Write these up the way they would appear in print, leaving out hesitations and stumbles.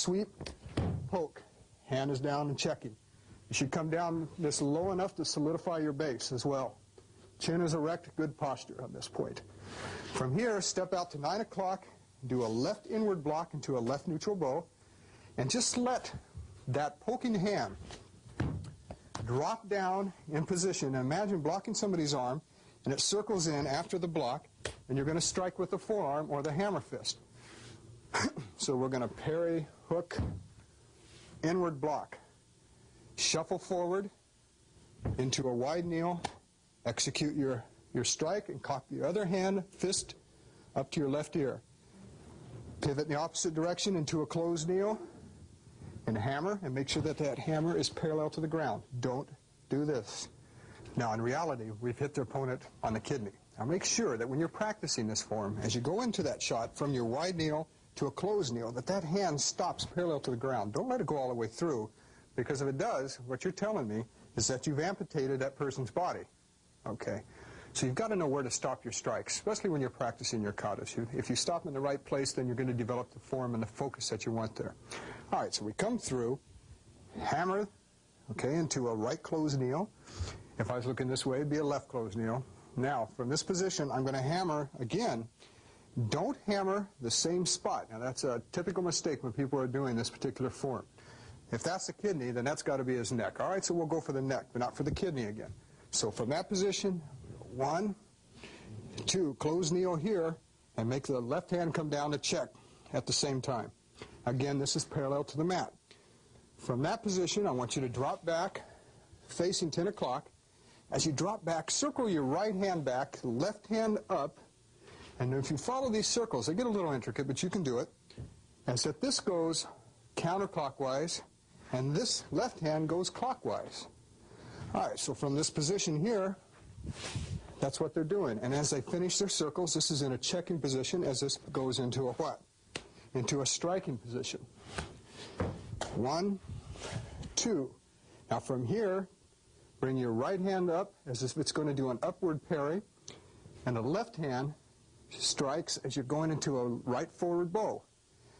sweep, poke. Hand is down and checking. You should come down this low enough to solidify your base as well. Chin is erect, good posture at this point. From here, step out to 9 o'clock, do a left inward block into a left neutral bow, and just let that poking hand drop down in position. And imagine blocking somebody's arm, and it circles in after the block, and you're going to strike with the forearm or the hammer fist. So we're going to parry, hook, inward block. Shuffle forward into a wide kneel, execute your strike, and cock the other hand, fist, up to your left ear. Pivot in the opposite direction into a closed kneel, and hammer, and make sure that that hammer is parallel to the ground. Don't do this. Now, in reality, we've hit the opponent on the kidney. Now, make sure that when you're practicing this form, as you go into that shot from your wide kneel to a closed kneel, that hand stops parallel to the ground. Don't let it go all the way through, because if it does, what you're telling me is that you've amputated that person's body. Okay? So you've got to know where to stop your strikes, especially when you're practicing your katas. If you stop in the right place, then you're going to develop the form and the focus that you want there. All right, so we come through, hammer, okay, into a right closed kneel. If I was looking this way, it'd be a left closed kneel. Now, from this position, I'm going to hammer again. Don't hammer the same spot. Now, that's a typical mistake when people are doing this particular form. If that's the kidney, then that's got to be his neck. All right, so we'll go for the neck, but not for the kidney again. So from that position, 1, 2, close kneel here, and make the left hand come down to check at the same time. Again, this is parallel to the mat. From that position, I want you to drop back, facing 10 o'clock. As you drop back, circle your right hand back, left hand up, and if you follow these circles, they get a little intricate, but you can do it. And so this goes counterclockwise, and this left hand goes clockwise. All right, so from this position here, that's what they're doing. And as they finish their circles, this is in a checking position as this goes into a what? Into a striking position. 1, 2. Now from here, bring your right hand up as if it's going to do an upward parry, and the left hand strikes as you're going into a right forward bow.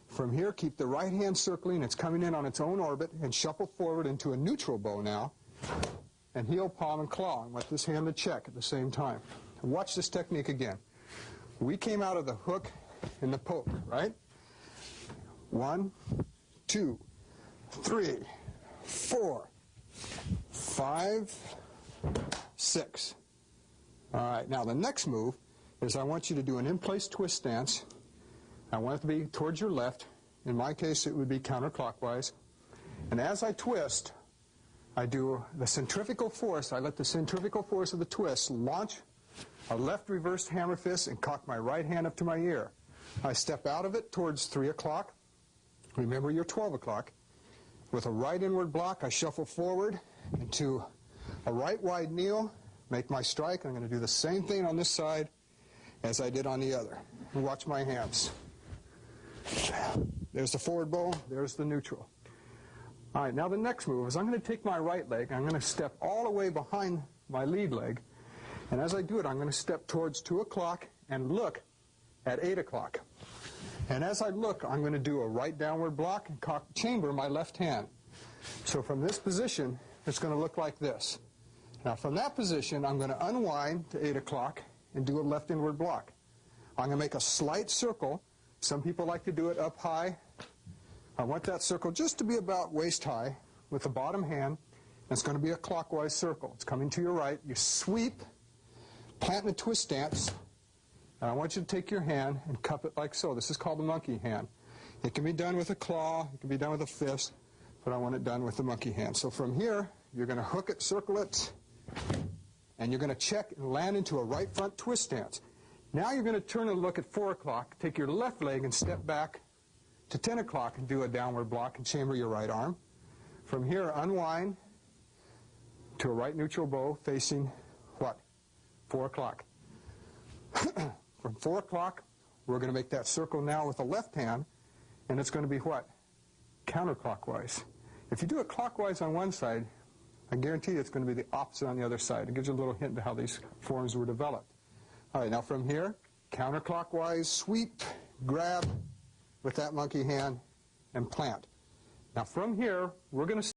From here, keep the right hand circling. It's coming in on its own orbit, and shuffle forward into a neutral bow now, and heel, palm, and claw, and let this hand to check at the same time. And watch this technique again. We came out of the hook and the poke, right? 1, 2, 3, 4, 5, 6. All right, now the next move is I want you to do an in-place twist stance. I want it to be towards your left. In my case, it would be counterclockwise. And as I twist, I do the centrifugal force. I let the centrifugal force of the twist launch a left reversed hammer fist and cock my right hand up to my ear. I step out of it towards 3 o'clock. Remember your 12 o'clock. With a right inward block, I shuffle forward into a right wide kneel, make my strike. I'm going to do the same thing on this side as I did on the other. And watch my hands. There's the forward bow, there's the neutral. All right, now the next move is I'm going to take my right leg, I'm going to step all the way behind my lead leg, and as I do it, I'm going to step towards 2 o'clock and look at 8 o'clock. And as I look, I'm going to do a right downward block and cock chamber my left hand. So from this position, it's going to look like this. Now from that position, I'm going to unwind to 8 o'clock and do a left inward block. I'm going to make a slight circle. Some people like to do it up high. I want that circle just to be about waist high with the bottom hand. And it's going to be a clockwise circle. It's coming to your right. You sweep, plant in a twist stance, and I want you to take your hand and cup it like so. This is called the monkey hand. It can be done with a claw, it can be done with a fist, but I want it done with the monkey hand. So from here, you're going to hook it, circle it, and you're going to check and land into a right front twist stance. Now you're going to turn and look at 4 o'clock, take your left leg and step back to 10 o'clock and do a downward block and chamber your right arm. From here, unwind to a right neutral bow facing what? 4 o'clock. From 4 o'clock, we're going to make that circle now with the left hand, and it's going to be what? Counterclockwise. If you do it clockwise on one side, I guarantee you it's going to be the opposite on the other side. It gives you a little hint to how these forms were developed. All right, now from here, counterclockwise, sweep, grab with that monkey hand, and plant. Now from here, we're going to